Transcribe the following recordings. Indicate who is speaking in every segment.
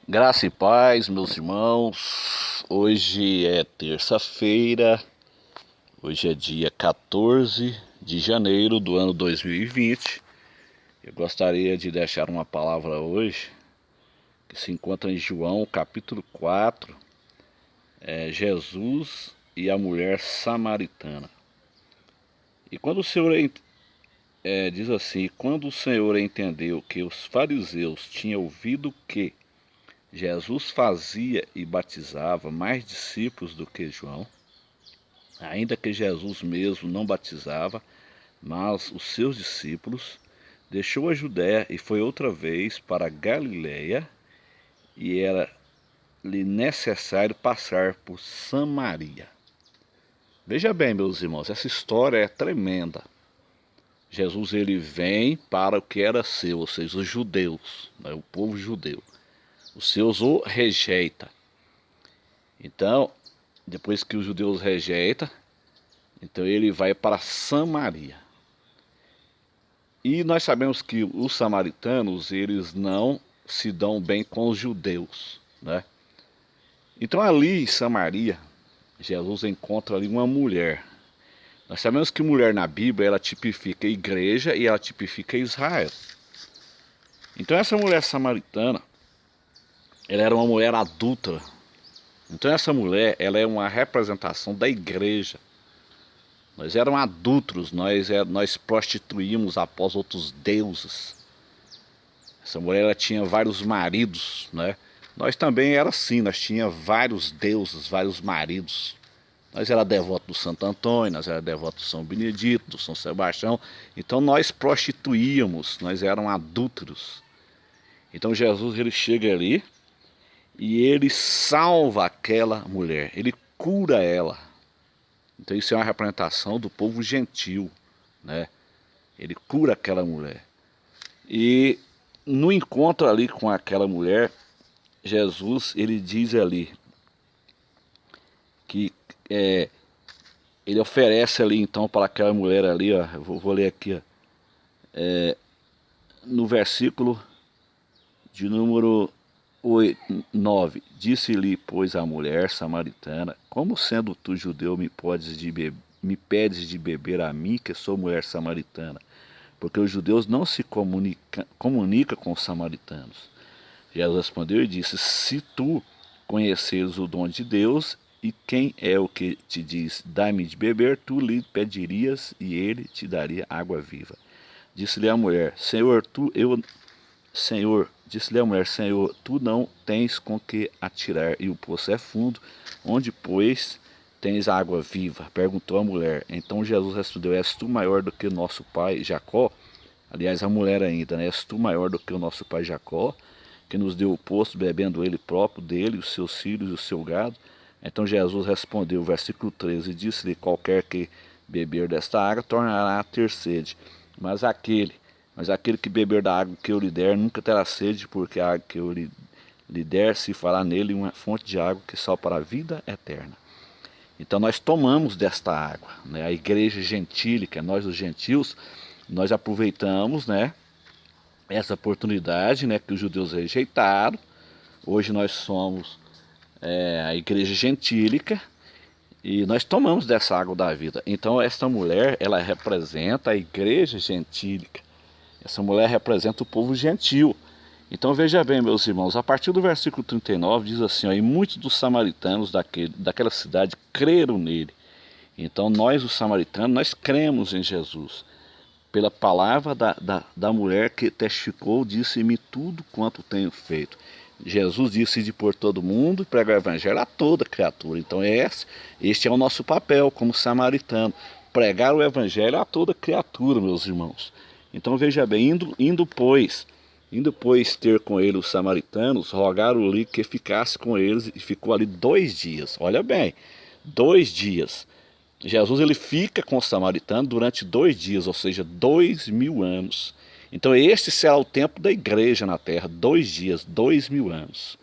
Speaker 1: Graça e paz, meus irmãos. Hoje é terça-feira, hoje é dia 14 de janeiro do ano 2020. Eu gostaria de deixar uma palavra hoje que se encontra em João, capítulo 4, Jesus e a mulher samaritana. E quando o Senhor diz assim: quando o Senhor entendeu que os fariseus tinham ouvido que Jesus fazia e batizava mais discípulos do que João, ainda que Jesus mesmo não batizava, mas os seus discípulos, deixou a Judéia e foi outra vez para a Galiléia, e era-lhe necessário passar por Samaria. Veja bem, meus irmãos, essa história é tremenda. Jesus ele vem para o que era seu, ou seja, os judeus, né, o povo judeu. Os seus o rejeita. Então, depois que os judeus rejeitam, então ele vai para Samaria. E nós sabemos que os samaritanos, eles não se dão bem com os judeus, né? Então ali em Samaria, Jesus encontra ali uma mulher. Nós sabemos que mulher na Bíblia, ela tipifica a igreja e ela tipifica Israel. Então essa mulher samaritana, ela era uma mulher adúltera. Então essa mulher, ela é uma representação da igreja. Nós éramos adúlteros, nós prostituímos após outros deuses. Essa mulher ela tinha vários maridos, né? Nós também era assim, nós tínhamos vários deuses, vários maridos. Nós era devoto do Santo Antônio, nós era devoto do São Benedito, do São Sebastião. Então nós prostituíamos, nós éramos adúlteros. Então Jesus ele chega ali e ele salva aquela mulher, ele cura ela. Então isso é uma representação do povo gentil, né? Ele cura aquela mulher. E no encontro ali com aquela mulher, Jesus ele diz ali que ele oferece ali então para aquela mulher ali, ó, eu vou ler aqui, ó, no versículo de número 9, disse-lhe, pois, a mulher samaritana: como sendo tu judeu me pedes de beber a mim, que sou mulher samaritana? Porque os judeus não se comunicam com os samaritanos. Jesus respondeu e disse: se tu conheceres o dom de Deus, e quem é o que te diz, dá-me de beber, tu lhe pedirias, e ele te daria água viva. Disse-lhe a mulher: disse-lhe a mulher: Senhor, tu não tens com que atirar, e o poço é fundo. Onde, pois, tens água viva? Perguntou a mulher. Então Jesus respondeu: és tu maior do que o nosso pai Jacó? Aliás, a mulher ainda, né? És tu maior do que o nosso pai Jacó, que nos deu o poço, bebendo ele próprio dele, os seus filhos e o seu gado? Então Jesus respondeu, versículo 13, disse-lhe: qualquer que beber desta água tornará a ter sede, mas aquele que beber da água que eu lhe der nunca terá sede, porque a água que eu lhe der se fará nele uma fonte de água que só para a vida eterna. Então nós tomamos desta água, né? A igreja gentílica, nós os gentios, nós aproveitamos, né, essa oportunidade, né, que os judeus rejeitaram. Hoje nós somos a igreja gentílica e nós tomamos dessa água da vida. Então essa mulher, ela representa a igreja gentílica. Essa mulher representa o povo gentil. Então veja bem, meus irmãos, a partir do versículo 39 diz assim, ó, e muitos dos samaritanos daquela cidade creram nele. Então nós, os samaritanos, nós cremos em Jesus. Pela palavra da mulher que testificou, disse-me tudo quanto tenho feito. Jesus disse de por todo mundo e pregar o evangelho a toda criatura. Então este é o nosso papel como samaritano, pregar o evangelho a toda criatura, meus irmãos. Então veja bem, indo pois ter com ele os samaritanos, rogaram-lhe que ficasse com eles, e ficou ali 2 dias. Olha bem, 2 dias. Jesus ele fica com os samaritanos durante 2 dias, ou seja, 2000 anos. Então este será o tempo da igreja na terra, 2 dias, 2000 anos.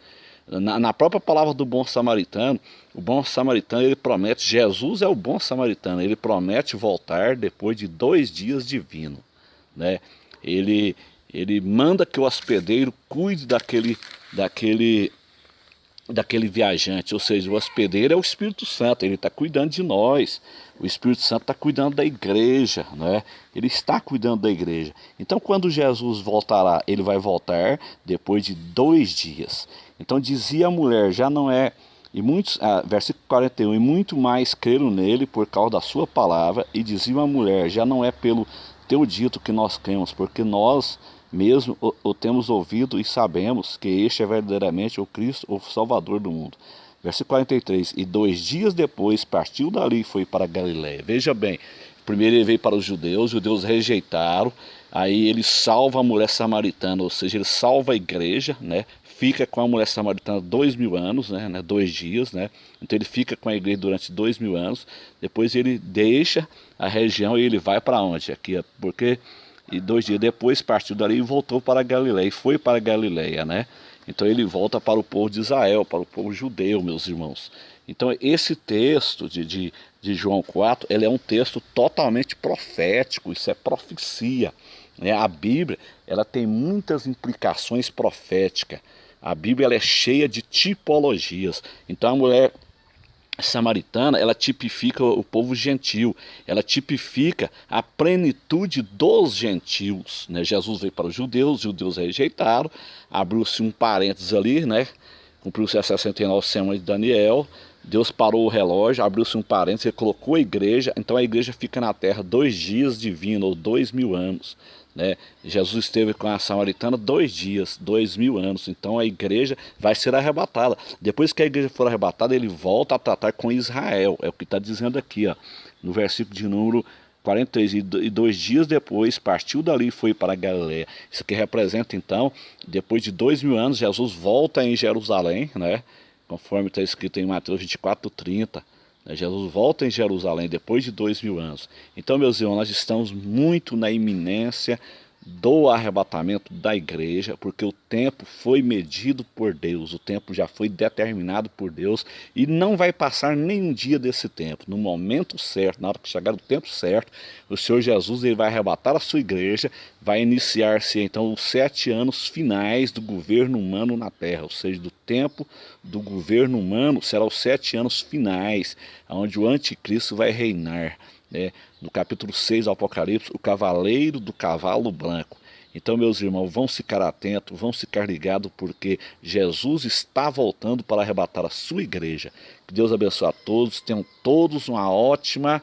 Speaker 1: Na própria palavra do bom samaritano, o bom samaritano ele promete, Jesus é o bom samaritano, ele promete voltar depois de 2 dias divino, né? Ele manda que o hospedeiro cuide daquele viajante, ou seja, o hospedeiro é o Espírito Santo, ele está cuidando de nós, o Espírito Santo está cuidando da igreja, né? Ele está cuidando da igreja. Então, quando Jesus voltará, ele vai voltar depois de 2 dias. Então, dizia a mulher, já não é, e muitos, versículo 41, e muito mais creram nele por causa da sua palavra, e dizia a mulher, já não é pelo teu dito que nós cremos, porque nós mesmo o temos ouvido e sabemos que este é verdadeiramente o Cristo, o Salvador do mundo. Versículo 43, e 2 dias depois partiu dali e foi para Galiléia. Veja bem, primeiro ele veio para os judeus rejeitaram, aí ele salva a mulher samaritana, ou seja, ele salva a igreja, né? Fica com a mulher samaritana 2000 anos, né? 2 dias, né? Então ele fica com a igreja durante 2000 anos, depois ele deixa a região e ele vai para onde? Aqui, porque... E 2 dias depois partiu dali e voltou para Galiléia, e foi para Galiléia, né? Então ele volta para o povo de Israel, para o povo judeu, meus irmãos. Então esse texto de João 4, ele é um texto totalmente profético, isso é profecia, né? A Bíblia, ela tem muitas implicações proféticas. A Bíblia, ela é cheia de tipologias. Então a mulher samaritana, ela tipifica o povo gentil, ela tipifica a plenitude dos gentios, né? Jesus veio para os judeus rejeitaram, abriu-se um parênteses ali, né? Cumpriu-se as 69 semanas de Daniel, Deus parou o relógio, abriu-se um parênteses, ele colocou a igreja, então a igreja fica na terra 2 dias divino, ou 2000 anos. Né? Jesus esteve com a samaritana 2 dias, 2000 anos, então a igreja vai ser arrebatada. Depois que a igreja for arrebatada, ele volta a tratar com Israel, é o que está dizendo aqui, ó, no versículo de número 43, e 2 dias depois partiu dali e foi para a Galiléia. Isso aqui representa então, depois de 2000 anos, Jesus volta em Jerusalém, né? Conforme está escrito em Mateus 24:30. Jesus volta em Jerusalém depois de 2000 anos. Então, meus irmãos, nós estamos muito na iminência do arrebatamento da igreja, porque o tempo foi medido por Deus, o tempo já foi determinado por Deus e não vai passar nenhum dia desse tempo. No momento certo, na hora que chegar o tempo certo, o Senhor Jesus ele vai arrebatar a sua igreja, vai iniciar-se então os 7 anos finais do governo humano na terra, ou seja, do tempo do governo humano será os 7 anos finais, onde o anticristo vai reinar. No capítulo 6 do Apocalipse, o cavaleiro do cavalo branco. Então, meus irmãos, vão ficar atentos, vão ficar ligados, porque Jesus está voltando para arrebatar a sua igreja. Que Deus abençoe a todos, tenham todos uma ótima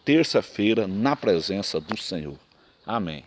Speaker 1: terça-feira na presença do Senhor. Amém.